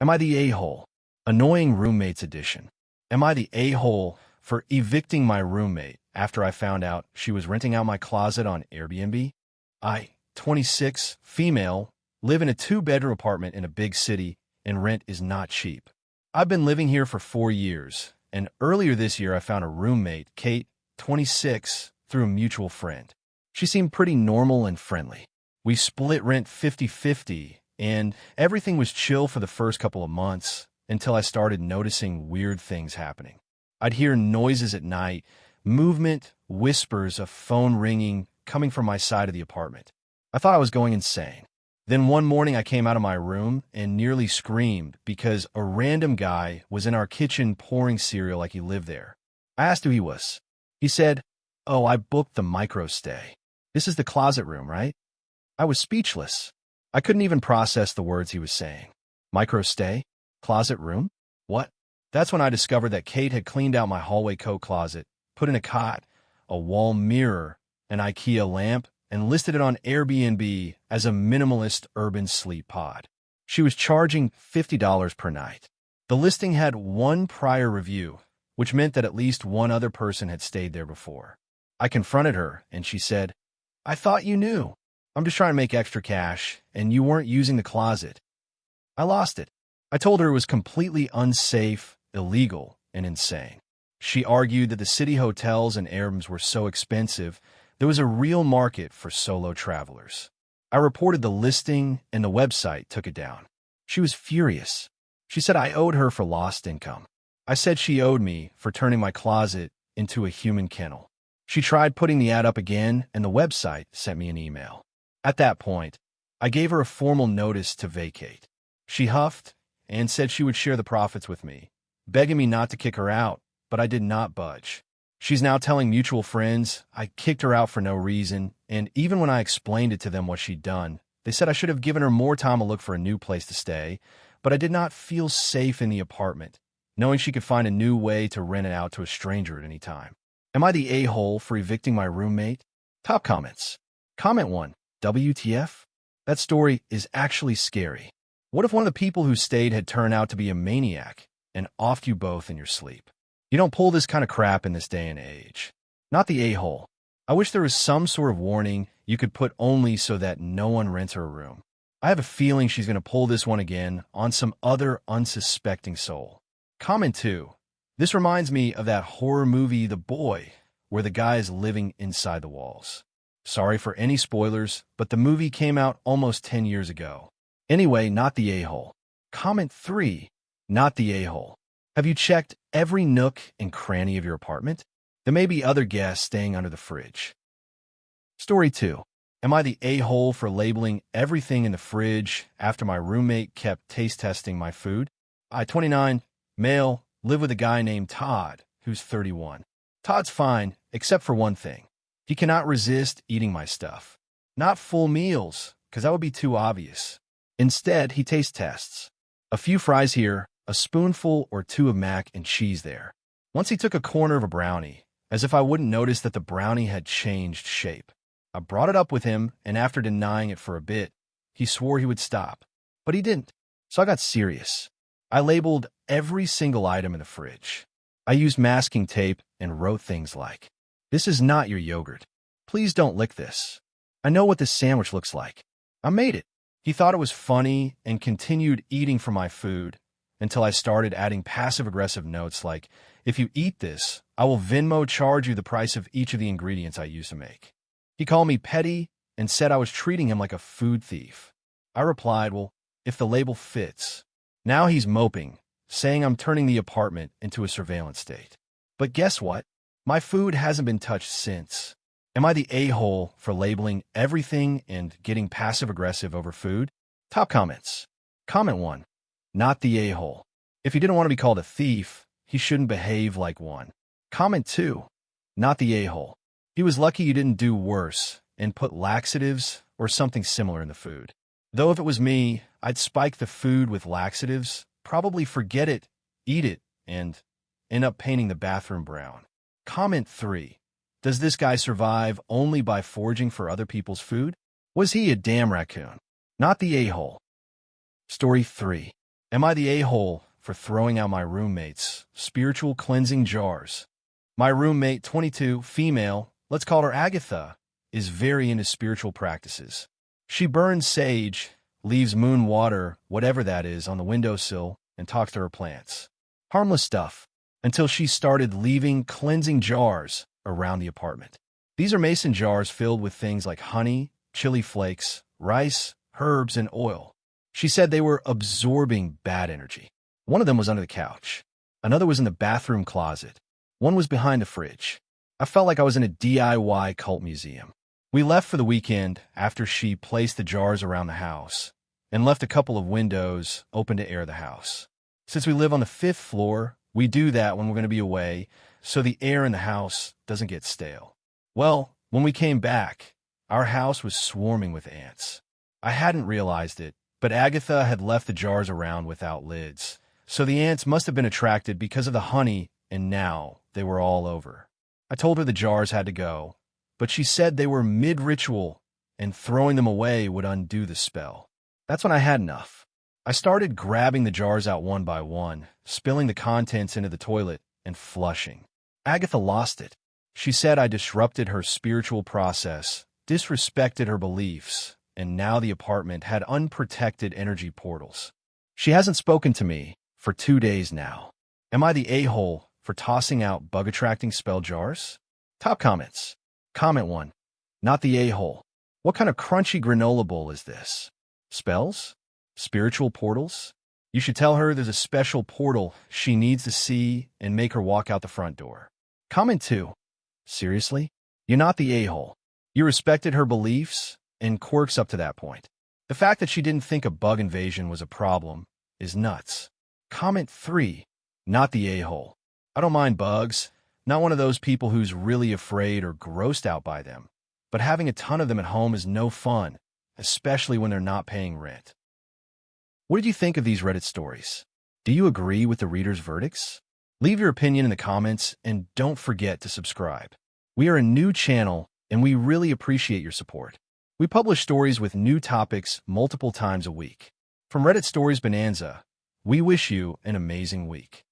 Am I the a-hole? Annoying roommates edition. Am I the a-hole for evicting my roommate after I found out she was renting out my closet on Airbnb? I, 26, female, live in a two-bedroom apartment in a big city, and rent is not cheap. I've been living here for 4 years, and earlier this year I found a roommate, Kate, 26, through a mutual friend. She seemed pretty normal and friendly. We split rent 50-50, and everything was chill for the first couple of months until I started noticing weird things happening. I'd hear noises at night, movement, whispers, a phone ringing coming from my side of the apartment. I thought I was going insane. Then one morning I came out of my room and nearly screamed because a random guy was in our kitchen pouring cereal like he lived there. I asked who he was. He said, "Oh, I booked the micro stay. This is the closet room, right?" I was speechless. I couldn't even process the words he was saying. Micro stay? Closet room? What? That's when I discovered that Kate had cleaned out my hallway coat closet, put in a cot, a wall mirror, an IKEA lamp, and listed it on Airbnb as a minimalist urban sleep pod. She was charging $50 per night. The listing had one prior review, which meant that at least one other person had stayed there before. I confronted her, and she said, "I thought you knew. I'm just trying to make extra cash, and you weren't using the closet." I lost it. I told her it was completely unsafe, illegal, and insane. She argued that the city hotels and Airbnbs were so expensive, there was a real market for solo travelers. I reported the listing, and the website took it down. She was furious. She said I owed her for lost income. I said she owed me for turning my closet into a human kennel. She tried putting the ad up again, and the website sent me an email. At that point, I gave her a formal notice to vacate. She huffed and said she would share the profits with me, begging me not to kick her out, but I did not budge. She's now telling mutual friends I kicked her out for no reason, and even when I explained it to them what she'd done, they said I should have given her more time to look for a new place to stay, but I did not feel safe in the apartment, knowing she could find a new way to rent it out to a stranger at any time. Am I the a-hole for evicting my roommate? Top comments. Comment 1. WTF? That story is actually scary. What if one of the people who stayed had turned out to be a maniac and offed you both in your sleep? You don't pull this kind of crap in this day and age. Not the a-hole. I wish there was some sort of warning you could put only so that no one rents her a room. I have a feeling she's going to pull this one again on some other unsuspecting soul. Comment 2. This reminds me of that horror movie The Boy, where the guy is living inside the walls. Sorry for any spoilers, but the movie came out almost 10 years ago. Anyway, not the a-hole. Comment 3. Not the a-hole. Have you checked every nook and cranny of your apartment? There may be other guests staying under the fridge. Story 2. Am I the a-hole for labeling everything in the fridge after my roommate kept taste testing my food? I, 29, male, live with a guy named Todd, who's 31. Todd's fine, except for one thing. He cannot resist eating my stuff. Not full meals, because that would be too obvious. Instead, he taste tests. A few fries here, a spoonful or two of mac and cheese there. Once he took a corner of a brownie, as if I wouldn't notice that the brownie had changed shape. I brought it up with him, and after denying it for a bit, he swore he would stop. But he didn't, so I got serious. I labeled every single item in the fridge. I used masking tape and wrote things like, "This is not your yogurt. Please don't lick this. I know what this sandwich looks like. I made it." He thought it was funny and continued eating from my food until I started adding passive-aggressive notes like, "If you eat this, I will Venmo charge you the price of each of the ingredients I used to make." He called me petty and said I was treating him like a food thief. I replied, "Well, if the label fits." Now he's moping, saying I'm turning the apartment into a surveillance state. But guess what? My food hasn't been touched since. Am I the a-hole for labeling everything and getting passive-aggressive over food? Top comments. Comment 1. Not the a-hole. If he didn't want to be called a thief, he shouldn't behave like one. Comment 2. Not the a-hole. He was lucky you didn't do worse and put laxatives or something similar in the food. Though if it was me, I'd spike the food with laxatives, probably forget it, eat it, and end up painting the bathroom brown. Comment 3. Does this guy survive only by foraging for other people's food? Was he a damn raccoon? Not the a-hole. Story 3. Am I the a-hole for throwing out my roommate's spiritual cleansing jars? My roommate, 22, female, let's call her Agatha, is very into spiritual practices. She burns sage, leaves moon water, whatever that is, on the windowsill, and talks to her plants. Harmless stuff, until she started leaving cleansing jars around the apartment. These are mason jars filled with things like honey, chili flakes, rice, herbs, and oil. She said they were absorbing bad energy. One of them was under the couch. Another was in the bathroom closet. One was behind the fridge. I felt like I was in a DIY cult museum. We left for the weekend after she placed the jars around the house and left a couple of windows open to air the house. Since we live on the 5th floor, we do that when we're going to be away so the air in the house doesn't get stale. Well, when we came back, our house was swarming with ants. I hadn't realized it, but Agatha had left the jars around without lids, so the ants must have been attracted because of the honey, and now they were all over. I told her the jars had to go, but she said they were mid-ritual, and throwing them away would undo the spell. That's when I had enough. I started grabbing the jars out one by one, spilling the contents into the toilet, and flushing. Agatha lost it. She said I disrupted her spiritual process, disrespected her beliefs, and now the apartment had unprotected energy portals. She hasn't spoken to me for 2 days now. Am I the a-hole for tossing out bug-attracting spell jars? Top comments. Comment 1. Not the a-hole. What kind of crunchy granola bowl is this? Spells? Spiritual portals? You should tell her there's a special portal she needs to see and make her walk out the front door. Comment 2. Seriously? You're not the a-hole. You respected her beliefs and quirks up to that point. The fact that she didn't think a bug invasion was a problem is nuts. Comment 3. Not the a-hole. I don't mind bugs. Not one of those people who's really afraid or grossed out by them. But having a ton of them at home is no fun, especially when they're not paying rent. What did you think of these Reddit stories? Do you agree with the readers' verdicts? Leave your opinion in the comments and don't forget to subscribe. We are a new channel and we really appreciate your support. We publish stories with new topics multiple times a week. From Reddit Stories Bonanza, we wish you an amazing week.